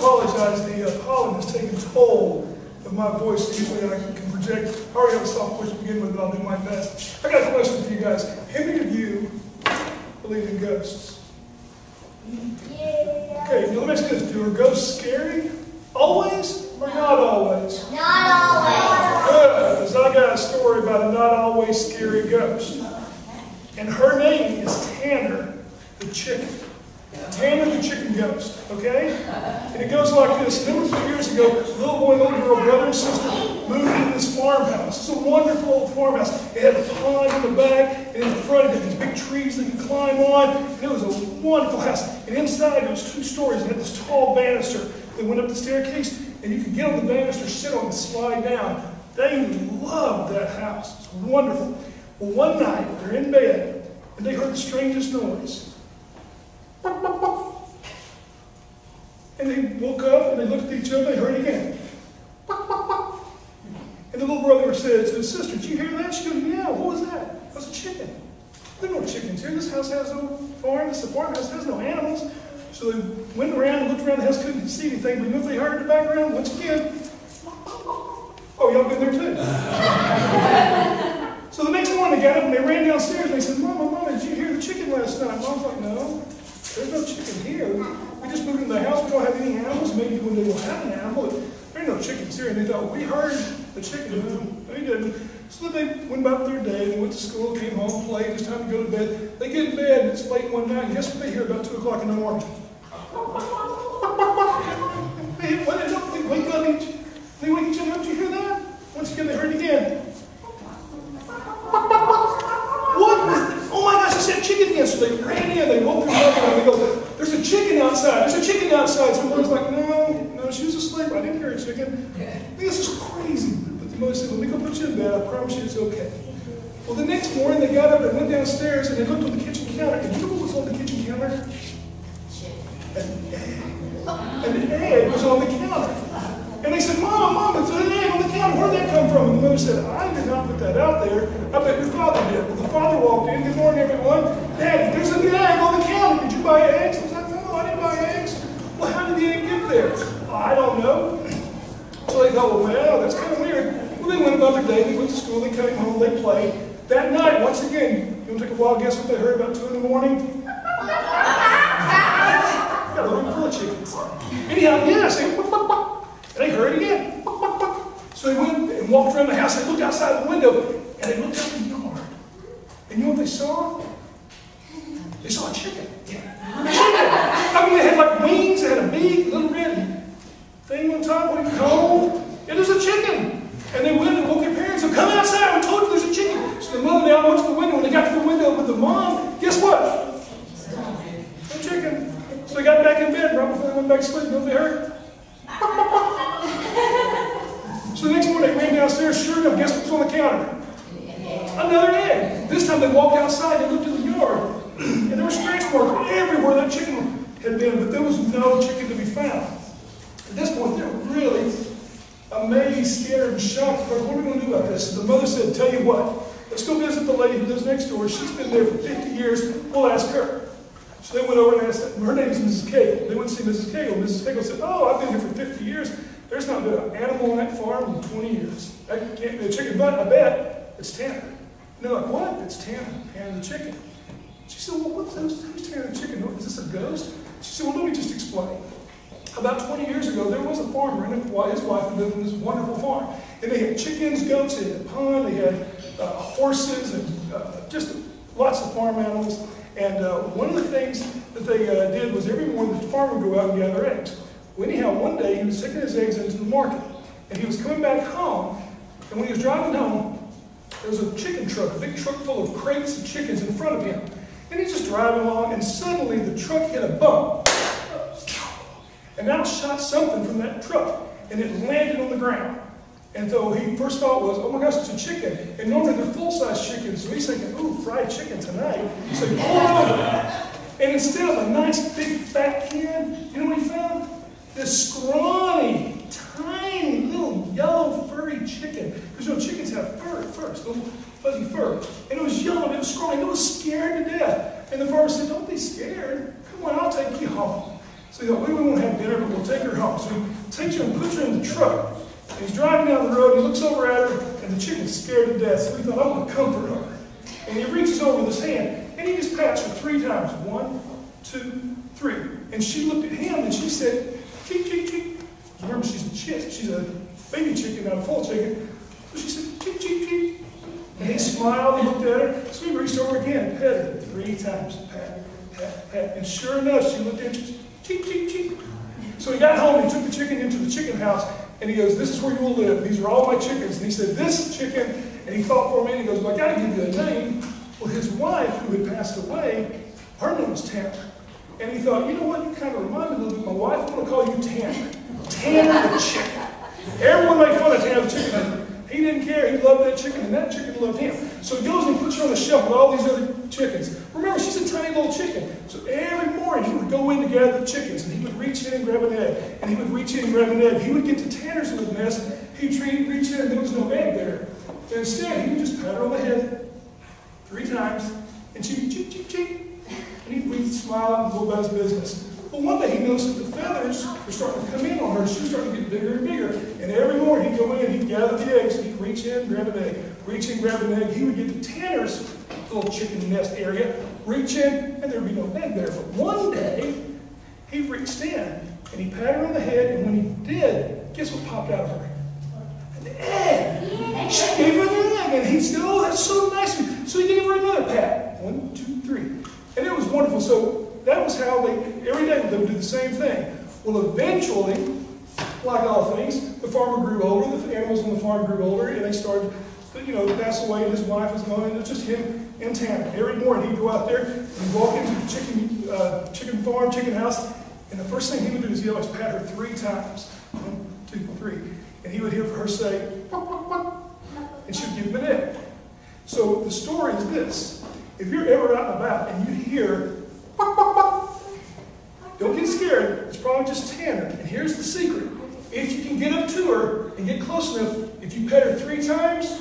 apologize. The pollen has taken toll of my voice. Usually I can project. I already have a soft voice to begin with, but I'll do my best. I got a question for you guys. How many of you believe in ghosts? Yeah. Okay, now let me ask you this. Do are ghosts scary? Always or not always? Not always. Good, because I got a story about a not always scary ghost. And her name is Tanner the chicken. Tanner the chicken ghost, okay? And it goes like this. Remember a few years ago, little boy and little girl, brother and sister, moved into this farmhouse. It's a wonderful old farmhouse. It had a pond in the back, and in the front it had these big trees they could climb on. And it was a wonderful house. And inside it was 2 stories. It had this tall banister that went up the staircase, and you could get on the banister, sit on it, and slide down. They loved that house. It was wonderful. Well, one night, they're in bed, and they heard the strangest noise. And they woke up and they looked at each other, they heard it again. And the little brother said to his sister, "Did you hear that?" She goes, "Yeah, what was that?" "It was a chicken." "There are no chickens here. This house has no farm. This farmhouse has no animals." So they went around and looked around the house, couldn't see anything, but you know what they heard in the background? Once again. Oh, y'all been there too. So the next morning they got up and they ran downstairs and they said, Mama, did you hear the chicken last night?" Mom's like, "No. There's no chicken here. We just moved into the house. We don't have any animals. Maybe one day we'll have an animal. There are no chickens here." And they thought, "We heard the chicken." No, they didn't. So they went about their day. They went to school, came home, played. It's time to go to bed. They get in bed. It's late one night. And guess what they hear about 2 o'clock in the morning? They wake up each. They wake each other up. "Did you hear that?" Once again, they heard it again. What was this? "Oh my gosh, I said chicken again." So they ran in, they woke their mother and they go, "There's a chicken outside, there's a chicken outside." So the mother's like, no, she was asleep. I didn't hear a chicken. This is crazy. But the mother said, "Let me go put you in bed. I promise you it's okay." Well, the next morning they got up and went downstairs and they looked on the kitchen counter. And you know what was on the kitchen counter? An egg. An egg was on the counter. And they said, Mom, it's an egg on the counter. Where'd that come from?" And the mother said, "I did not put that out there. I bet your father did." Well, the father walked in. "Good morning, everyone. Daddy, there's an egg on the counter. Did you buy eggs?" I was like, "No, I didn't buy eggs." "Well, how did the egg get there?" "I don't know." So they thought, well, that's kind of weird. Well, they went about their day. They went to school. They came home. They played. That night, once again, you want to take a wild guess what they heard about 2 in the morning? Got a room full of chickens. Anyhow, yes, they heard it again. So they went and walked around the house. They looked outside the window, and they looked out the yard. And you know what they saw? They saw a chicken. A chicken. I mean, they had like wings. They had a beak, a little red thing on top. What do you call it? And there's a chicken. And they went and woke their parents and "Come outside. We told you there's a chicken." So the mother now went to the window. When they got to the window with the mom, guess what? No chicken. So they got back in bed right before they went back to sleep. You know what they heard? So the next morning they ran downstairs. Sure enough, guess what's on the counter? Another egg. This time they walked outside and looked in the yard. And there were scratch marks everywhere that chicken had been, but there was no chicken to be found. At this point, they're really amazed, scared, and shocked. What are we going to do about this? The mother said, "Tell you what, let's go visit the lady who lives next door. She's been there for 50 years. We'll ask her." So they went over and asked, her name is Mrs. Cagle. They went to see Mrs. Cagle. Mrs. Cagle said, "Oh, I've been here for 50 years. There's not been an animal on that farm in 20 years. That can't be a chicken, but I bet it's Tanner." And they're like, "What?" "It's Tanner, Tanner the chicken." She said, "Well, who's Tanner the chicken? Is this a ghost?" She said, "Well, let me just explain. About 20 years ago, there was a farmer and his wife who lived in this wonderful farm. And they had chickens, goats, they had a pond, they had horses, and just lots of farm animals. And one of the things that they did was every morning the farmer would go out and gather eggs. Well, anyhow, one day he was taking his eggs into the market. And he was coming back home. And when he was driving home, there was a chicken truck, a big truck full of crates of chickens in front of him. And he's just driving along, and suddenly the truck hit a bump. And out shot something from that truck, and it landed on the ground. And so he first thought was, "Oh my gosh, it's a chicken." And normally they're full-size chickens, so he's thinking, "Ooh, fried chicken tonight." So he pulled over. And instead of a nice big fat hen, you know what he found? This scrawny, tiny little yellow furry chicken. Because you know chickens have fur at first, little fuzzy fur. And it was yellow, and it was scrawny, and it was scared to death. And the farmer said, "Don't be scared. Come on, I'll take you home." So he thought, we won't have dinner, but we'll take her home. So he takes her and puts her in the truck. And he's driving down the road, he looks over at her, and the chicken's scared to death. So he thought, I'm going to comfort her. And he reaches over with his hand, and he just pats her 3 times. 1, 2, 3. And she looked at him, and she said, cheek, cheek, cheek. Remember, she's a chick. She's a baby chicken, not a full chicken. So she said, cheek, cheek, cheek. And he smiled, he looked at her. So he reached over again, pet her 3 times. Pat, pat, pat. And sure enough, she looked at him, cheek, cheek, cheek. So he got home, he took the chicken into the chicken house, and he goes, this is where you will live. These are all my chickens. And he said, this chicken, and he thought for a minute, he goes, well, I got to give you a name. Well, his wife, who had passed away, her name was Tanner. And he thought, you know what, you kind of remind me a little bit of my wife. I'm going to call you Tanner. Tanner the chicken. Everyone made fun of Tanner the chicken. He didn't care. He loved that chicken, and that chicken loved him. So he goes and puts her on the shelf with all these other chickens. Remember, she's a tiny little chicken. So every morning he would go in to gather the chickens, and he would reach in and grab an egg. And he would reach in and grab an egg. He would get to Tanner's little nest. He'd reach in, and there was no egg there. And instead, he would just pat her on the head 3 times, and she'd cheep, cheep, cheep. And he'd smile and go about his business. Well, one day he noticed that the feathers were starting to come in on her. She was starting to get bigger and bigger. And every morning he'd go in, he'd gather the eggs, he'd reach in, grab an egg, reach in, grab an egg. He would get to Tanner's little chicken nest area, reach in, and there'd be no egg there. But one day, he reached in, and he patted her on the head, and when he did, guess what popped out of her? An egg! She gave her the egg, and he said, oh, that's so nice of you. So he gave her another pat. 1, 2, 3. And it was wonderful. So that was how every day they would do the same thing. Well, eventually, like all things, the farmer grew older, the animals on the farm grew older, and they started to pass away, and his wife was gone, and it was just him and Tanner. Every morning he'd go out there and he'd walk into the chicken farm, chicken house, and the first thing he would do is he'd always pat her 3 times. 1, 2, 3. And he would hear her say, quack, quack, quack, and she would give him an egg. So the story is this. If you're ever out and about and you hear, quack, quack, quack, don't get scared. It's probably just Tanner. And here's the secret. If you can get up to her and get close enough, if you pet her 3 times,